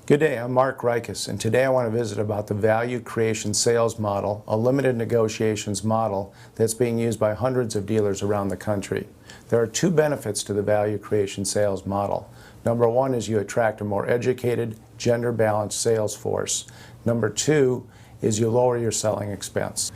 Good day, I'm Mark Reiches, and today I want to visit about the value creation sales model, a limited negotiations model that's being used by hundreds of dealers around the country. There are two benefits to the value creation sales model. Number one is you attract a more educated, gender-balanced sales force. Number two is you lower your selling expense.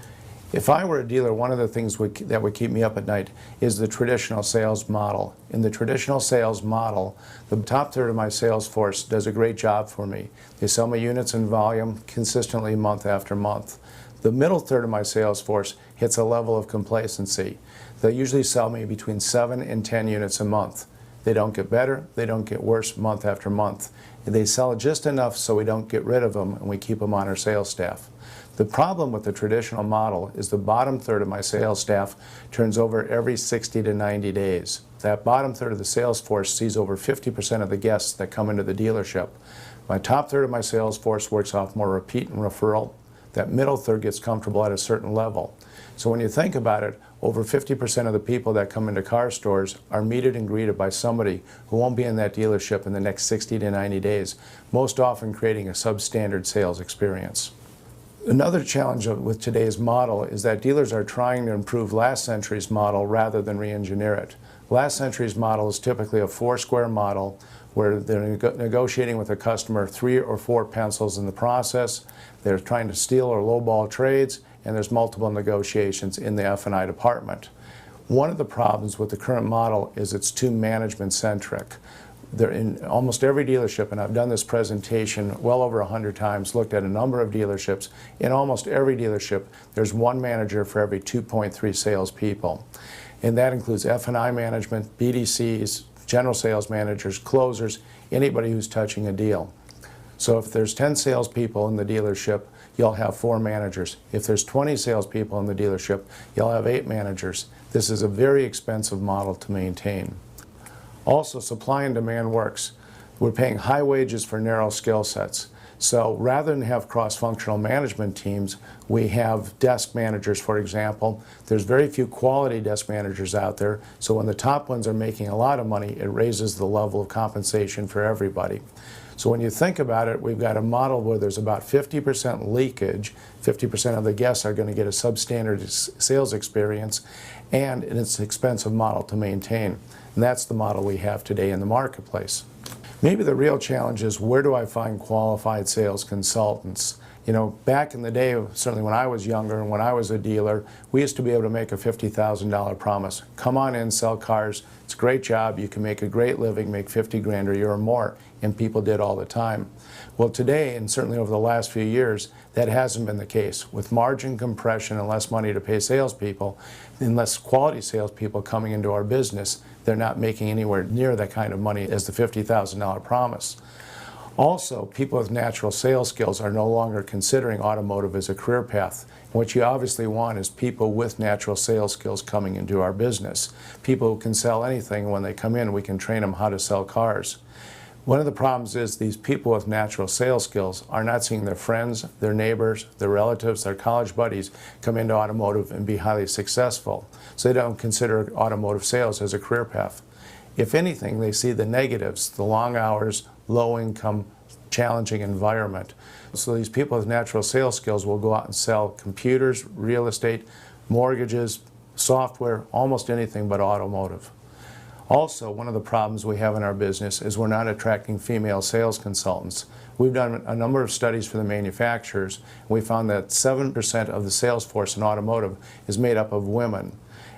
If I were a dealer, one of the things that would keep me up at night is the traditional sales model. In the traditional sales model, the top third of my sales force does a great job for me. They sell me units in volume consistently month after month. The middle third of my sales force hits a level of complacency. They usually sell me between 7 and 10 units a month. They don't get better, they don't get worse month after month. They sell just enough so we don't get rid of them and we keep them on our sales staff. The problem with the traditional model is the bottom third of my sales staff turns over every 60 to 90 days. That bottom third of the sales force sees over 50% of the guests that come into the dealership. My top third of my sales force works off more repeat and referral. That middle third gets comfortable at a certain level. So when you think about it, over 50% of the people that come into car stores are meted and greeted by somebody who won't be in that dealership in the next 60 to 90 days, most often creating a substandard sales experience. Another challenge with today's model is that dealers are trying to improve last century's model rather than re-engineer it. Last century's model is typically a four-square model where they're negotiating with a customer 3 or 4 pencils in the process. They're trying to steal or lowball trades, and there's multiple negotiations in the F&I department. One of the problems with the current model is it's too management-centric. They're in almost every dealership, and I've done this presentation well over 100 times, looked at a number of dealerships. In almost every dealership, there's one manager for every 2.3 salespeople. And that includes F&I management, BDCs, general sales managers, closers, anybody who's touching a deal. So if there's 10 salespeople in the dealership, you'll have 4 managers. If there's 20 salespeople in the dealership, you'll have 8 managers. This is a very expensive model to maintain. Also, supply and demand works. We're paying high wages for narrow skill sets. So rather than have cross-functional management teams, we have desk managers, for example. There's very few quality desk managers out there, so when the top ones are making a lot of money, it raises the level of compensation for everybody. So when you think about it, we've got a model where there's about 50% leakage, 50% of the guests are going to get a substandard sales experience, and it's an expensive model to maintain. And that's the model we have today in the marketplace. Maybe the real challenge is, where do I find qualified sales consultants? You know, back in the day, certainly when I was younger and when I was a dealer, we used to be able to make a $50,000 promise. Come on in, sell cars. It's a great job. You can make a great living, make 50 grand a year or more. And people did all the time. Well, today, and certainly over the last few years, that hasn't been the case. With margin compression and less money to pay salespeople, and less quality salespeople coming into our business, they're not making anywhere near that kind of money as the $50,000 promise. Also, people with natural sales skills are no longer considering automotive as a career path. What you obviously want is people with natural sales skills coming into our business. People who can sell anything. When they come in, we can train them how to sell cars. One of the problems is these people with natural sales skills are not seeing their friends, their neighbors, their relatives, their college buddies come into automotive and be highly successful. So they don't consider automotive sales as a career path. If anything, they see the negatives, the long hours, low income, challenging environment. So these people with natural sales skills will go out and sell computers, real estate, mortgages, software, almost anything but automotive. Also, one of the problems we have in our business is we're not attracting female sales consultants. We've done a number of studies for the manufacturers, and we found that 7% of the sales force in automotive is made up of women.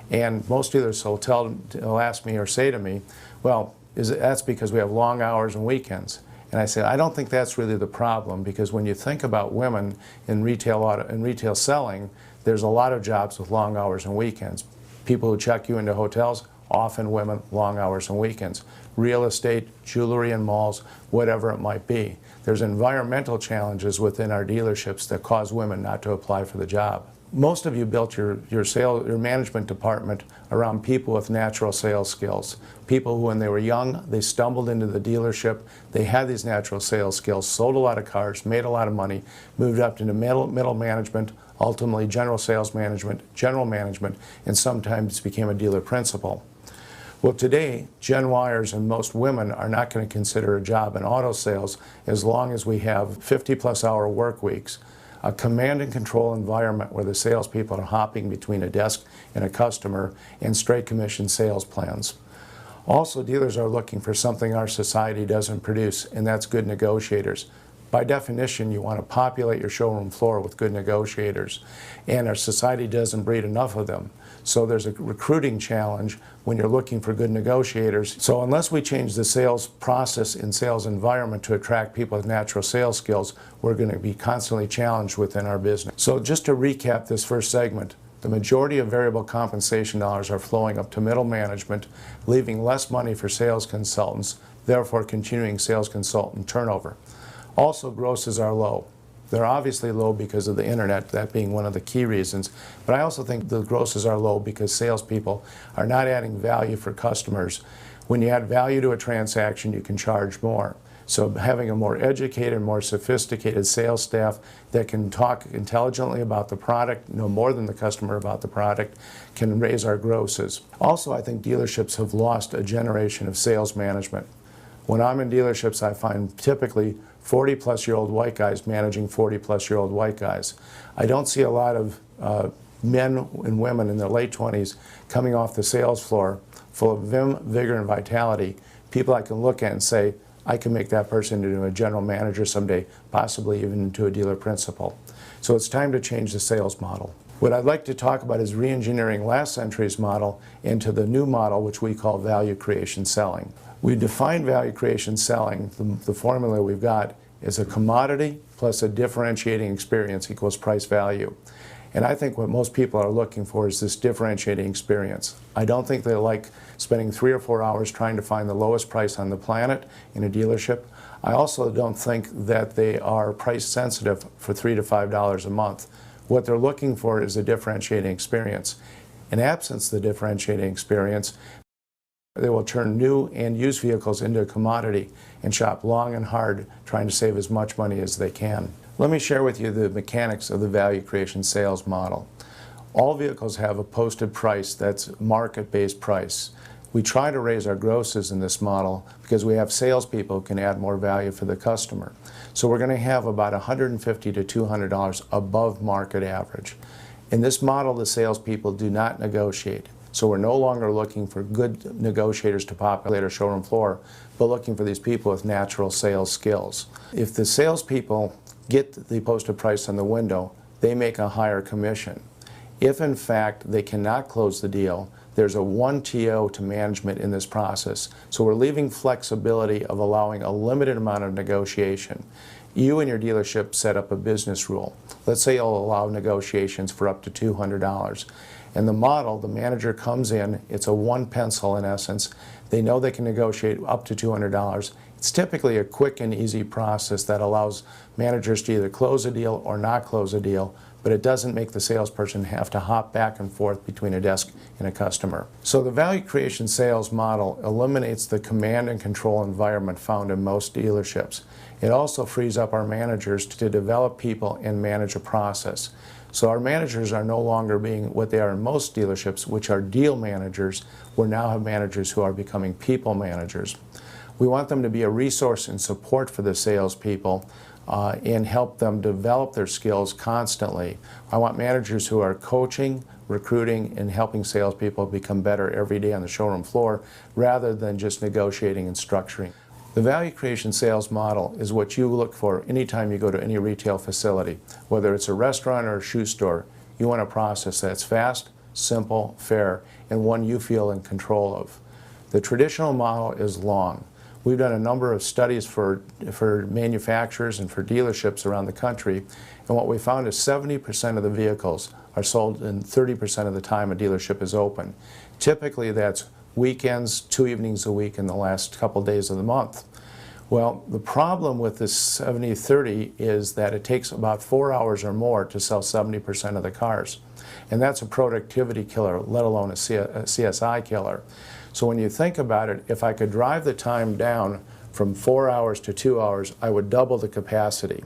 And most dealers will ask me or say to me, well, that's because we have long hours and weekends. And I say, I don't think that's really the problem, because when you think about women in retail selling, there's a lot of jobs with long hours and weekends. People who check you into hotels, often women, long hours and weekends. Real estate, jewelry and malls, whatever it might be. There's environmental challenges within our dealerships that cause women not to apply for the job. Most of you built your management department around people with natural sales skills. People who, when they were young, they stumbled into the dealership, they had these natural sales skills, sold a lot of cars, made a lot of money, moved up into middle management, ultimately general sales management, general management, and sometimes became a dealer principal. Well, today, Gen Yers and most women are not going to consider a job in auto sales as long as we have 50-plus hour work weeks, a command and control environment where the salespeople are hopping between a desk and a customer, and straight commission sales plans. Also, dealers are looking for something our society doesn't produce, and that's good negotiators. By definition, you want to populate your showroom floor with good negotiators, and our society doesn't breed enough of them. So there's a recruiting challenge when you're looking for good negotiators. So unless we change the sales process and sales environment to attract people with natural sales skills, we're going to be constantly challenged within our business. So just to recap this first segment, the majority of variable compensation dollars are flowing up to middle management, leaving less money for sales consultants, therefore continuing sales consultant turnover. Also, grosses are low. They're obviously low because of the internet, that being one of the key reasons, but I also think the grosses are low because salespeople are not adding value for customers. When you add value to a transaction, you can charge more. So having a more educated, more sophisticated sales staff that can talk intelligently about the product, know more than the customer about the product, can raise our grosses. Also, I think dealerships have lost a generation of sales management. When I'm in dealerships, I find typically 40-plus-year-old white guys managing 40-plus-year-old white guys. I don't see a lot of men and women in their late 20s coming off the sales floor full of vim, vigor, and vitality, people I can look at and say, I can make that person into a general manager someday, possibly even into a dealer principal. So it's time to change the sales model. What I'd like to talk about is re-engineering last century's model into the new model, which we call value creation selling. We define value creation selling, the formula we've got, is a commodity plus a differentiating experience equals price value. And I think what most people are looking for is this differentiating experience. I don't think they like spending 3 or 4 hours trying to find the lowest price on the planet in a dealership. I also don't think that they are price sensitive for $3 to $5 a month. What they're looking for is a differentiating experience. In absence of the differentiating experience, they will turn new and used vehicles into a commodity and shop long and hard trying to save as much money as they can. Let me share with you the mechanics of the value creation sales model. All vehicles have a posted price that's market-based price. We try to raise our grosses in this model because we have salespeople who can add more value for the customer. So we're going to have about $150 to $200 above market average. In this model, the salespeople do not negotiate. So we're no longer looking for good negotiators to populate our showroom floor, but looking for these people with natural sales skills. If the salespeople get the posted price on the window, they make a higher commission. If in fact they cannot close the deal, there's a 1 TO to management in this process. So we're leaving flexibility of allowing a limited amount of negotiation. You and your dealership set up a business rule. Let's say you'll allow negotiations for up to $200. In the model, the manager comes in, it's a one pencil in essence. They know they can negotiate up to $200. It's typically a quick and easy process that allows managers to either close a deal or not close a deal, but it doesn't make the salesperson have to hop back and forth between a desk and a customer. So the value creation sales model eliminates the command and control environment found in most dealerships. It also frees up our managers to develop people and manage a process. So our managers are no longer being what they are in most dealerships, which are deal managers. We now have managers who are becoming people managers. We want them to be a resource and support for the salespeople and help them develop their skills constantly. I want managers who are coaching, recruiting, and helping salespeople become better every day on the showroom floor rather than just negotiating and structuring. The value creation sales model is what you look for anytime you go to any retail facility. Whether it's a restaurant or a shoe store, you want a process that's fast, simple, fair, and one you feel in control of. The traditional model is long. We've done a number of studies for manufacturers and for dealerships around the country, and what we found is 70% of the vehicles are sold in 30% of the time a dealership is open. Typically that's weekends, 2 evenings a week in the last couple days of the month. Well, the problem with this 70-30 is that it takes about 4 hours or more to sell 70% of the cars. And that's a productivity killer, let alone a CSI killer. So when you think about it, if I could drive the time down from 4 hours to 2 hours, I would double the capacity.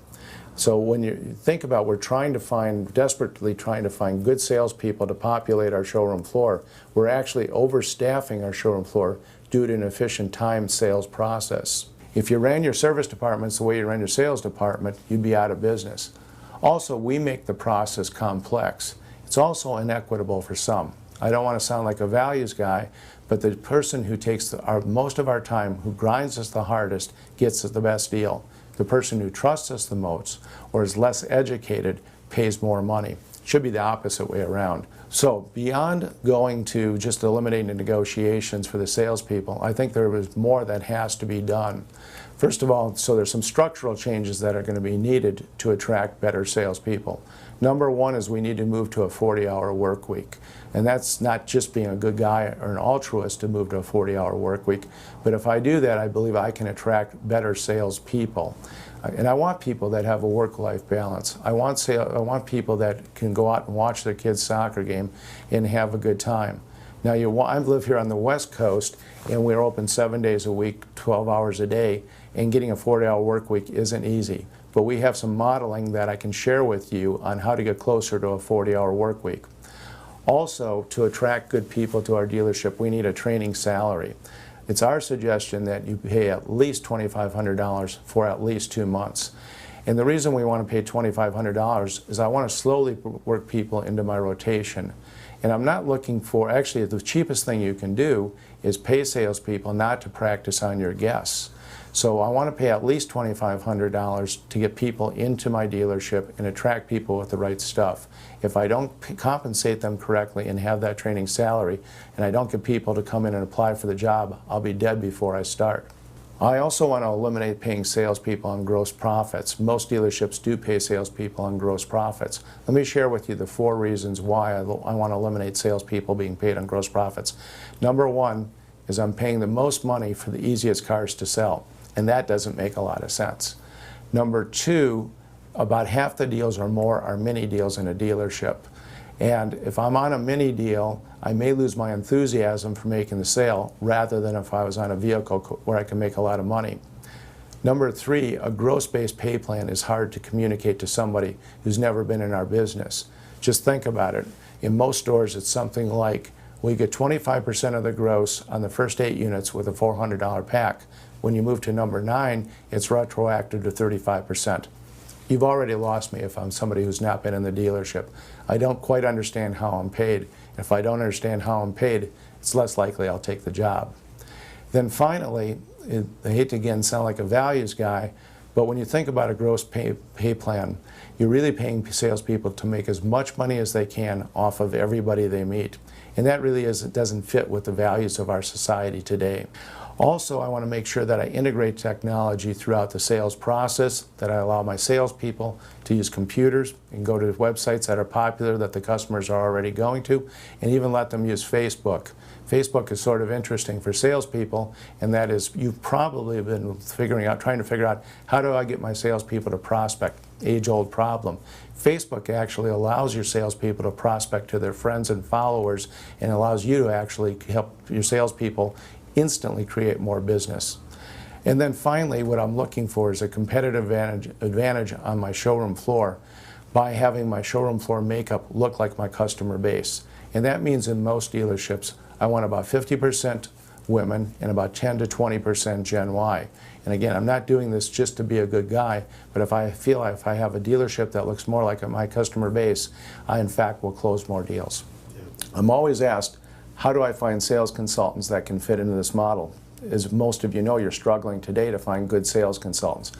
So when you think about, we're desperately trying to find good salespeople to populate our showroom floor, we're actually overstaffing our showroom floor due to an efficient time sales process. If you ran your service departments the way you run your sales department, you'd be out of business. Also, we make the process complex. It's also inequitable for some. I don't want to sound like a values guy, but the person who takes most of our time, who grinds us the hardest, gets the best deal. The person who trusts us the most or is less educated pays more money. It should be the opposite way around. So beyond going to just eliminating the negotiations for the salespeople, I think there is more that has to be done. First of all, so there's some structural changes that are going to be needed to attract better salespeople. Number one is we need to move to a 40-hour work week. And that's not just being a good guy or an altruist to move to a 40-hour work week, but if I do that, I believe I can attract better salespeople. And I want people that have a work-life balance. I want people that can go out and watch their kids' soccer game and have a good time. Now, I live here on the West Coast, and we're open 7 days a week, 12 hours a day, and getting a 40-hour work week isn't easy. But we have some modeling that I can share with you on how to get closer to a 40-hour work week. Also, to attract good people to our dealership, we need a training salary. It's our suggestion that you pay at least $2,500 for at least 2 months. And the reason we want to pay $2,500 is I want to slowly work people into my rotation. And I'm not looking for, actually the cheapest thing you can do is pay salespeople not to practice on your guests. So I want to pay at least $2,500 to get people into my dealership and attract people with the right stuff. If I don't compensate them correctly and have that training salary, and I don't get people to come in and apply for the job, I'll be dead before I start. I also want to eliminate paying salespeople on gross profits. Most dealerships do pay salespeople on gross profits. Let me share with you the 4 reasons why I want to eliminate salespeople being paid on gross profits. Number one is I'm paying the most money for the easiest cars to sell, and that doesn't make a lot of sense. Number two, about half the deals or more are mini deals in a dealership. And if I'm on a mini deal, I may lose my enthusiasm for making the sale rather than if I was on a vehicle where I can make a lot of money. Number three, a gross-based pay plan is hard to communicate to somebody who's never been in our business. Just think about it. In most stores, it's something like, we get 25% of the gross on the first 8 units with a $400 pack. When you move to number 9, it's retroactive to 35%. You've already lost me if I'm somebody who's not been in the dealership. I don't quite understand how I'm paid. If I don't understand how I'm paid, it's less likely I'll take the job. Then finally, I hate to again sound like a values guy, but when you think about a gross pay plan, you're really paying salespeople to make as much money as they can off of everybody they meet. And that really doesn't fit with the values of our society today. Also, I want to make sure that I integrate technology throughout the sales process, that I allow my salespeople to use computers and go to websites that are popular that the customers are already going to, and even let them use Facebook. Facebook is sort of interesting for salespeople, and that is, you've probably been trying to figure out, how do I get my salespeople to prospect? Age-old problem. Facebook actually allows your salespeople to prospect to their friends and followers, and allows you to actually help your salespeople instantly create more business. And then finally, what I'm looking for is a competitive advantage on my showroom floor by having my showroom floor makeup look like my customer base. And that means in most dealerships, I want about 50% women and about 10 to 20% Gen Y. And again, I'm not doing this just to be a good guy, but if I feel like if I have a dealership that looks more like my customer base, I in fact will close more deals. I'm always asked, how do I find sales consultants that can fit into this model? As most of you know, you're struggling today to find good sales consultants.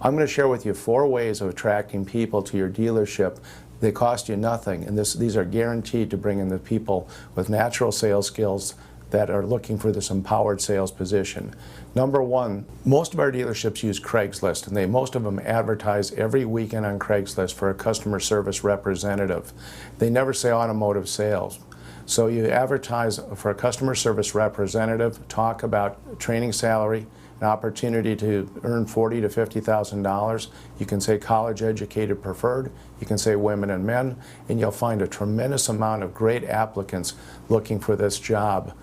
I'm going to share with you 4 ways of attracting people to your dealership. They cost you nothing, and these are guaranteed to bring in the people with natural sales skills that are looking for this empowered sales position. Number one, most of our dealerships use Craigslist, and most of them advertise every weekend on Craigslist for a customer service representative. They never say automotive sales. So you advertise for a customer service representative, talk about training salary, an opportunity to earn $40,000 to $50,000. You can say college educated preferred, you can say women and men, and you'll find a tremendous amount of great applicants looking for this job.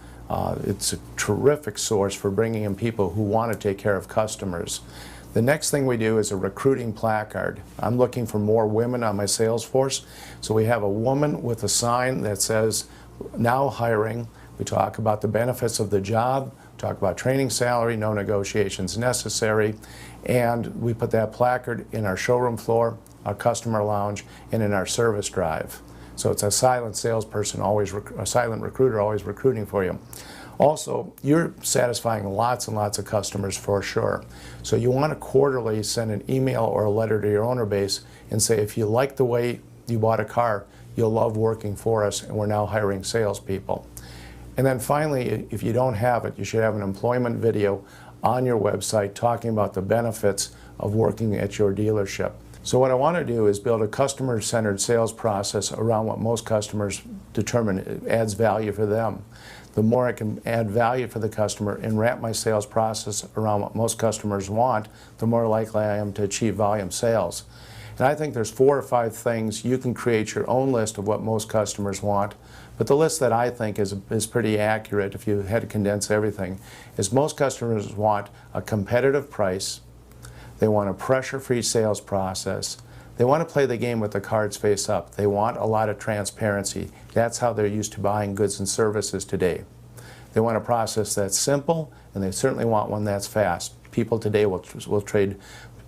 It's a terrific source for bringing in people who want to take care of customers. The next thing we do is a recruiting placard. I'm looking for more women on my sales force, so we have a woman with a sign that says, "Now hiring." We talk about the benefits of the job, talk about training salary, no negotiations necessary, and we put that placard in our showroom floor, our customer lounge, and in our service drive. So it's a silent salesperson, a silent recruiter always recruiting for you. Also, you're satisfying lots and lots of customers for sure. So you want to quarterly send an email or a letter to your owner base and say, if you like the way you bought a car, you'll love working for us, and we're now hiring salespeople. And then finally, if you don't have it, you should have an employment video on your website talking about the benefits of working at your dealership. So what I want to do is build a customer-centered sales process around what most customers determine adds value for them. The more I can add value for the customer and wrap my sales process around what most customers want, the more likely I am to achieve volume sales. And I think there's 4 or 5 things. You can create your own list of what most customers want, but the list that I think is pretty accurate, if you had to condense everything, is most customers want a competitive price, they want a pressure-free sales process, they want to play the game with the cards face up, they want a lot of transparency. That's how they're used to buying goods and services today. They want a process that's simple, and they certainly want one that's fast. People today will trade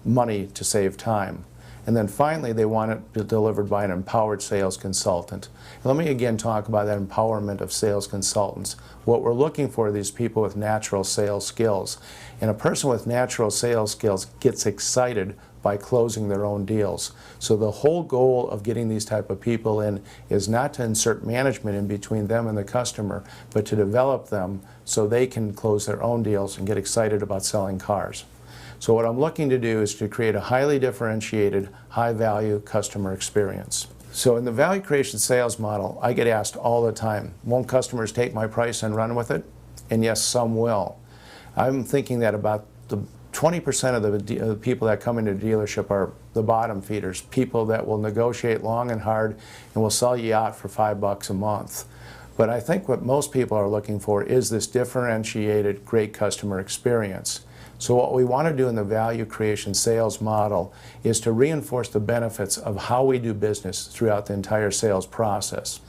money to save time. And then finally, they want it delivered by an empowered sales consultant. Let me again talk about that empowerment of sales consultants. What we're looking for are these people with natural sales skills. And a person with natural sales skills gets excited by closing their own deals. So the whole goal of getting these type of people in is not to insert management in between them and the customer, but to develop them so they can close their own deals and get excited about selling cars. So what I'm looking to do is to create a highly differentiated, high-value customer experience. So in the value creation sales model, I get asked all the time, won't customers take my price and run with it? And yes, some will. I'm thinking that about the 20% of the people that come into a dealership are the bottom feeders, people that will negotiate long and hard and will sell you out for $5 a month. But I think what most people are looking for is this differentiated, great customer experience. So what we want to do in the value creation sales model is to reinforce the benefits of how we do business throughout the entire sales process.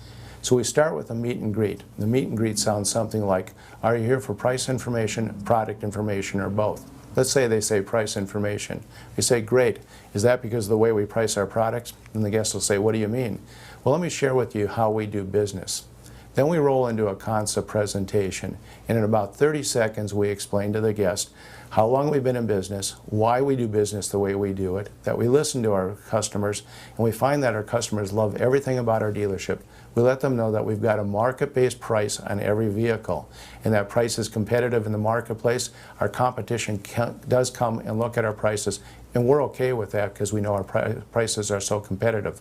So we start with a meet and greet. The meet and greet sounds something like, are you here for price information, product information, or both? Let's say they say price information. We say, great. Is that because of the way we price our products? And the guest will say, what do you mean? Well, let me share with you how we do business. Then we roll into a concept presentation, and in about 30 seconds we explain to the guest how long we've been in business, why we do business the way we do it, that we listen to our customers, and we find that our customers love everything about our dealership. We let them know that we've got a market-based price on every vehicle, and that price is competitive in the marketplace. Our competition does come and look at our prices, and we're okay with that because we know our prices are so competitive.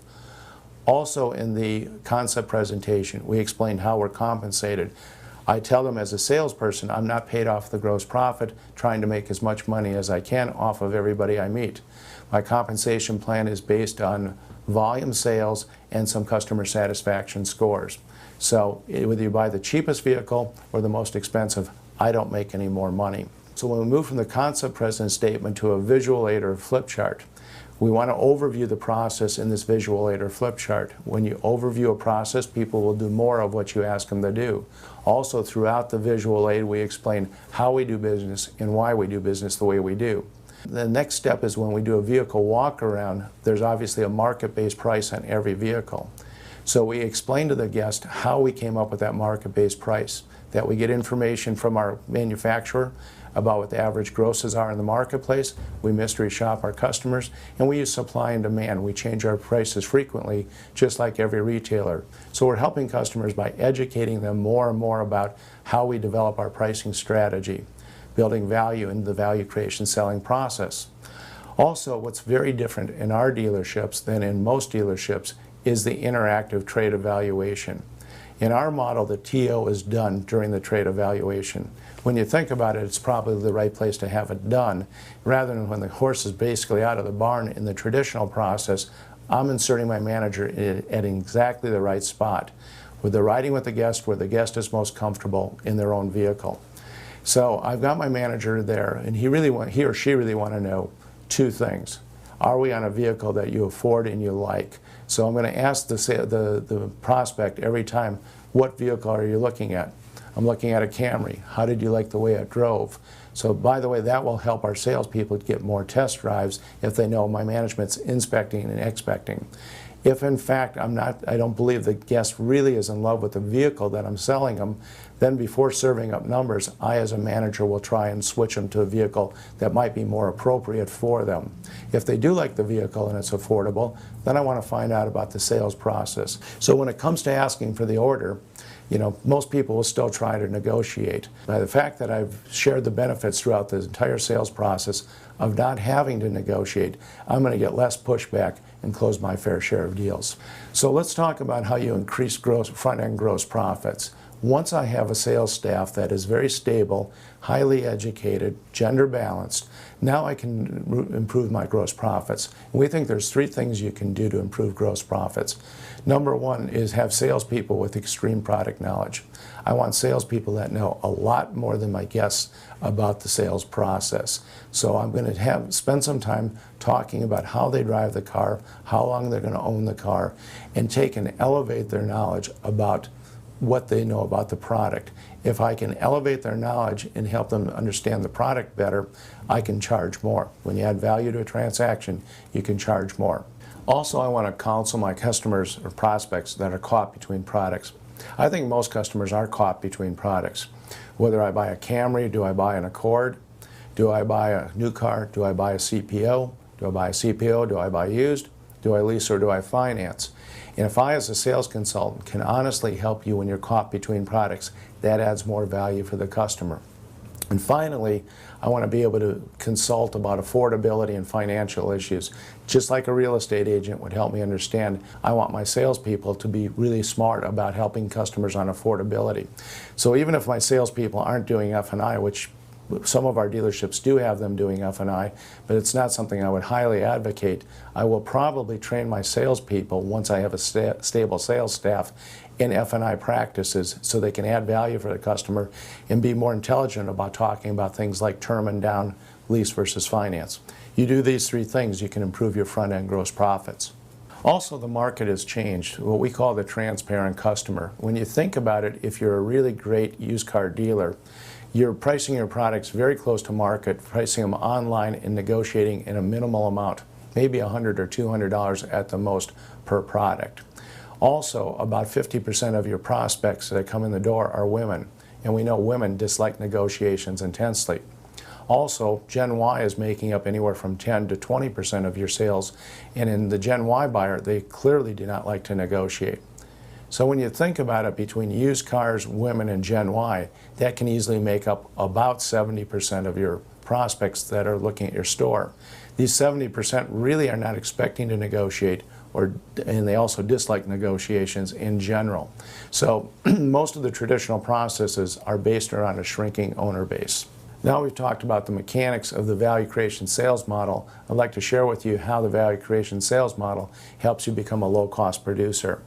Also in the concept presentation, we explain how we're compensated. I tell them as a salesperson, I'm not paid off the gross profit trying to make as much money as I can off of everybody I meet. My compensation plan is based on volume sales and some customer satisfaction scores. So whether you buy the cheapest vehicle or the most expensive, I don't make any more money. So when we move from the concept present statement to a visual aid or flip chart, we want to overview the process in this visual aid or flip chart. When you overview a process, people will do more of what you ask them to do. Also, throughout the visual aid, we explain how we do business and why we do business the way we do. The next step is when we do a vehicle walk around, there's obviously a market-based price on every vehicle. So we explain to the guest how we came up with that market-based price, that we get information from our manufacturer about what the average grosses are in the marketplace. We mystery shop our customers, and we use supply and demand. We change our prices frequently, just like every retailer. So we're helping customers by educating them more and more about how we develop our pricing strategy, building value in the value creation selling process. Also, what's very different in our dealerships than in most dealerships is the interactive trade evaluation. In our model, the TO is done during the trade evaluation. When you think about it, it's probably the right place to have it done. Rather than when the horse is basically out of the barn in the traditional process, I'm inserting my manager at exactly the right spot, with the riding with the guest where the guest is most comfortable in their own vehicle. So I've got my manager there, and he or she really want to know, two things. Are we on a vehicle that you afford and you like? So I'm going to ask the prospect every time, what vehicle are you looking at? I'm looking at a Camry. How did you like the way it drove? So by the way, that will help our salespeople get more test drives if they know my management's inspecting and expecting. If in fact I don't believe the guest really is in love with the vehicle that I'm selling them, then before serving up numbers, I as a manager will try and switch them to a vehicle that might be more appropriate for them. If they do like the vehicle and it's affordable, then I want to find out about the sales process. So when it comes to asking for the order, most people will still try to negotiate. By the fact that I've shared the benefits throughout the entire sales process of not having to negotiate, I'm going to get less pushback and close my fair share of deals. So let's talk about how you increase front-end gross profits. Once I have a sales staff that is very stable, highly educated, gender balanced, now I can improve my gross profits. And we think there's three things you can do to improve gross profits. Number one is have salespeople with extreme product knowledge. I want salespeople that know a lot more than my guests about the sales process. So I'm going to spend some time talking about how they drive the car, how long they're going to own the car, and take and elevate their knowledge about what they know about the product. If I can elevate their knowledge and help them understand the product better, I can charge more. When you add value to a transaction, you can charge more. Also, I want to counsel my customers or prospects that are caught between products. I think most customers are caught between products. Whether I buy a Camry, do I buy an Accord? Do I buy a new car? Do I buy a CPO? Do I buy a CPO? Do I buy used? Do I lease or do I finance? And if I, as a sales consultant, can honestly help you when you're caught between products, that adds more value for the customer. And finally, I want to be able to consult about affordability and financial issues. Just like a real estate agent would help me understand, I want my salespeople to be really smart about helping customers on affordability. So even if my salespeople aren't doing F&I, which some of our dealerships do have them doing F&I, but it's not something I would highly advocate, I will probably train my salespeople once I have a stable sales staff in F&I practices so they can add value for the customer and be more intelligent about talking about things like term and down, lease versus finance. You do these three things, you can improve your front-end gross profits. Also, the market has changed, what we call the transparent customer. When you think about it, if you're a really great used car dealer, you're pricing your products very close to market, pricing them online and negotiating in a minimal amount, maybe $100 or $200 at the most per product. Also, about 50% of your prospects that come in the door are women, and we know women dislike negotiations intensely. Also, Gen Y is making up anywhere from 10 to 20% of your sales, and in the Gen Y buyer, they clearly do not like to negotiate. So when you think about it, between used cars, women, and Gen Y, that can easily make up about 70% of your prospects that are looking at your store. These 70% really are not expecting to negotiate, and they also dislike negotiations in general. So most of the traditional processes are based around a shrinking owner base. Now we've talked about the mechanics of the value creation sales model. I'd like to share with you how the value creation sales model helps you become a low-cost producer.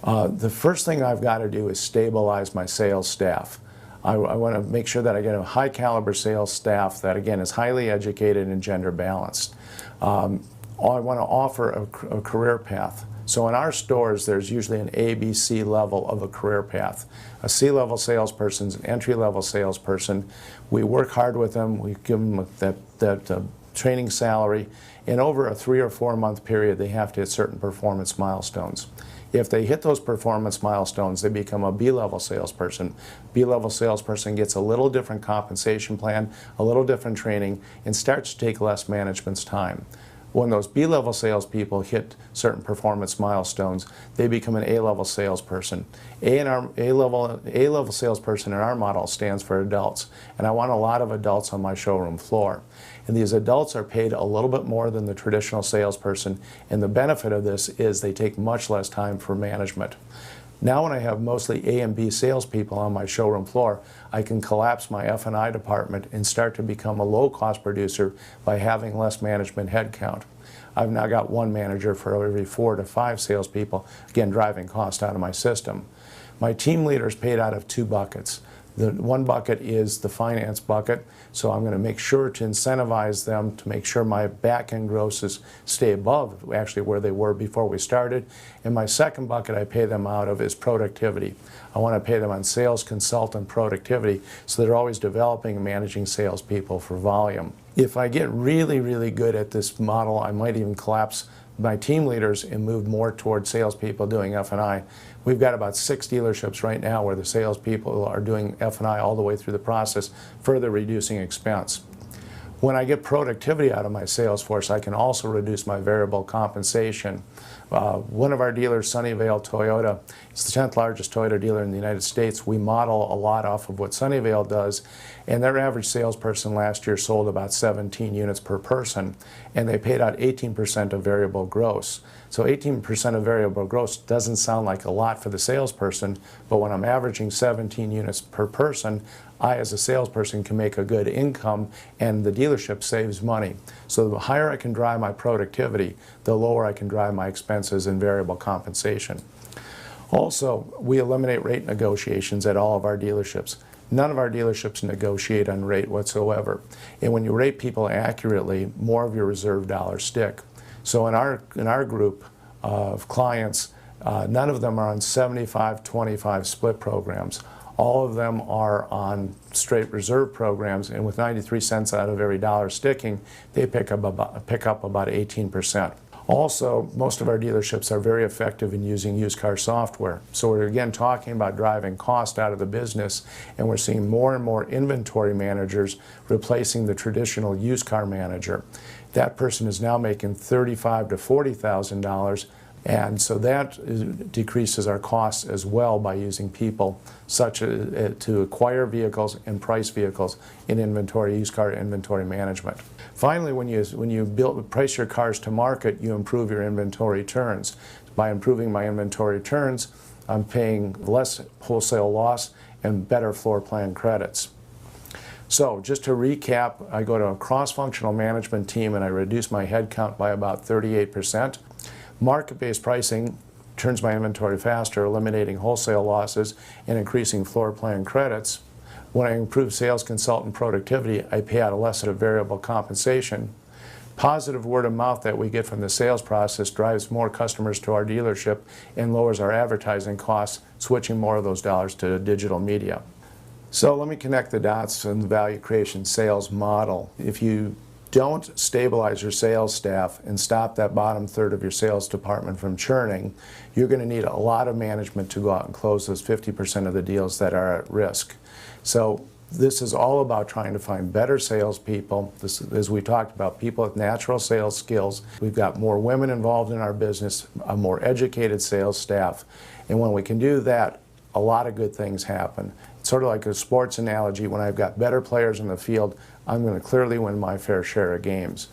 The first thing I've got to do is stabilize my sales staff. I want to make sure that I get a high caliber sales staff that, again, is highly educated and gender balanced. I want to offer a career path. So in our stores, there's usually an A, B, C level of a career path. A C-level salesperson is an entry-level salesperson. We work hard with them. We give them that training salary. And over a 3 or 4 month period, they have to hit certain performance milestones. If they hit those performance milestones, they become a B-level salesperson. B-level salesperson gets a little different compensation plan, a little different training, and starts to take less management's time. When those B-level salespeople hit certain performance milestones, they become an A-level salesperson. A-level salesperson in our model stands for adults, and I want a lot of adults on my showroom floor. And these adults are paid a little bit more than the traditional salesperson, and the benefit of this is they take much less time for management. Now when I have mostly A and B salespeople on my showroom floor, I can collapse my F&I department and start to become a low-cost producer by having less management headcount. I've now got one manager for every 4 to 5 salespeople, again driving cost out of my system. My team leader is paid out of 2 buckets. The one bucket is the finance bucket, so I'm going to make sure to incentivize them to make sure my back-end grosses stay above actually where they were before we started. And my second bucket I pay them out of is productivity. I want to pay them on sales consultant productivity, so they're always developing and managing salespeople for volume. If I get really, really good at this model, I might even collapse my team leaders and move more toward salespeople doing F&I. We've got about 6 dealerships right now where the salespeople are doing F&I all the way through the process, further reducing expense. When I get productivity out of my sales force, I can also reduce my variable compensation. One of our dealers, Sunnyvale Toyota, is the 10th largest Toyota dealer in the United States. We model a lot off of what Sunnyvale does, and their average salesperson last year sold about 17 units per person, and they paid out 18% of variable gross. So 18% of variable gross doesn't sound like a lot for the salesperson, but when I'm averaging 17 units per person, I as a salesperson can make a good income and the dealership saves money. So the higher I can drive my productivity, the lower I can drive my expenses and variable compensation. Also, we eliminate rate negotiations at all of our dealerships. None of our dealerships negotiate on rate whatsoever. And when you rate people accurately, more of your reserve dollars stick. So in our group of clients, none of them are on 75-25 split programs. All of them are on straight reserve programs, and with 93 cents out of every dollar sticking, they pick up about 18%. Also, most of our dealerships are very effective in using used car software. So we're again talking about driving cost out of the business, and we're seeing more and more inventory managers replacing the traditional used car manager. That person is now making $35,000 to $40,000, and so that decreases our costs as well by using people such as to acquire vehicles and price vehicles in inventory, used car inventory management. Finally, when you price your cars to market, you improve your inventory turns. By improving my inventory turns, I'm paying less wholesale loss and better floor plan credits. So just to recap, I go to a cross-functional management team and I reduce my headcount by about 38%. Market-based pricing turns my inventory faster, eliminating wholesale losses and increasing floor plan credits. When I improve sales consultant productivity, I pay out less of variable compensation. Positive word of mouth that we get from the sales process drives more customers to our dealership and lowers our advertising costs, switching more of those dollars to digital media. So let me connect the dots in the value creation sales model. If you don't stabilize your sales staff and stop that bottom third of your sales department from churning, you're going to need a lot of management to go out and close those 50% of the deals that are at risk. So this is all about trying to find better salespeople. This, as we talked about, people with natural sales skills. We've got more women involved in our business, a more educated sales staff. And when we can do that, a lot of good things happen. It's sort of like a sports analogy. When I've got better players in the field, I'm going to clearly win my fair share of games.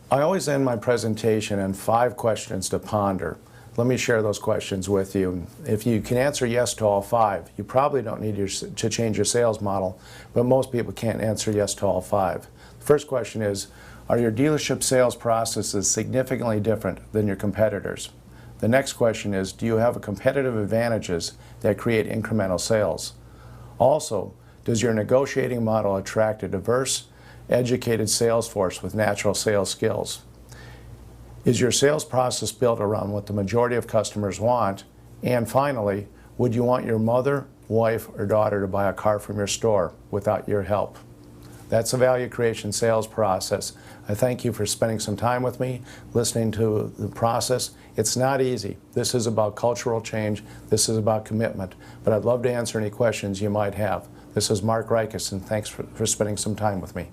I always end my presentation on 5 questions to ponder. Let me share those questions with you. If you can answer yes to all 5, you probably don't need to change your sales model, but most people can't answer yes to all 5. The first question is, are your dealership sales processes significantly different than your competitors? The next question is, do you have competitive advantages that create incremental sales? Also, does your negotiating model attract a diverse, educated sales force with natural sales skills? Is your sales process built around what the majority of customers want? And finally, would you want your mother, wife, or daughter to buy a car from your store without your help? That's a value creation sales process. I thank you for spending some time with me, listening to the process. It's not easy. This is about cultural change. This is about commitment. But I'd love to answer any questions you might have. This is Mark Reiches, and thanks for spending some time with me.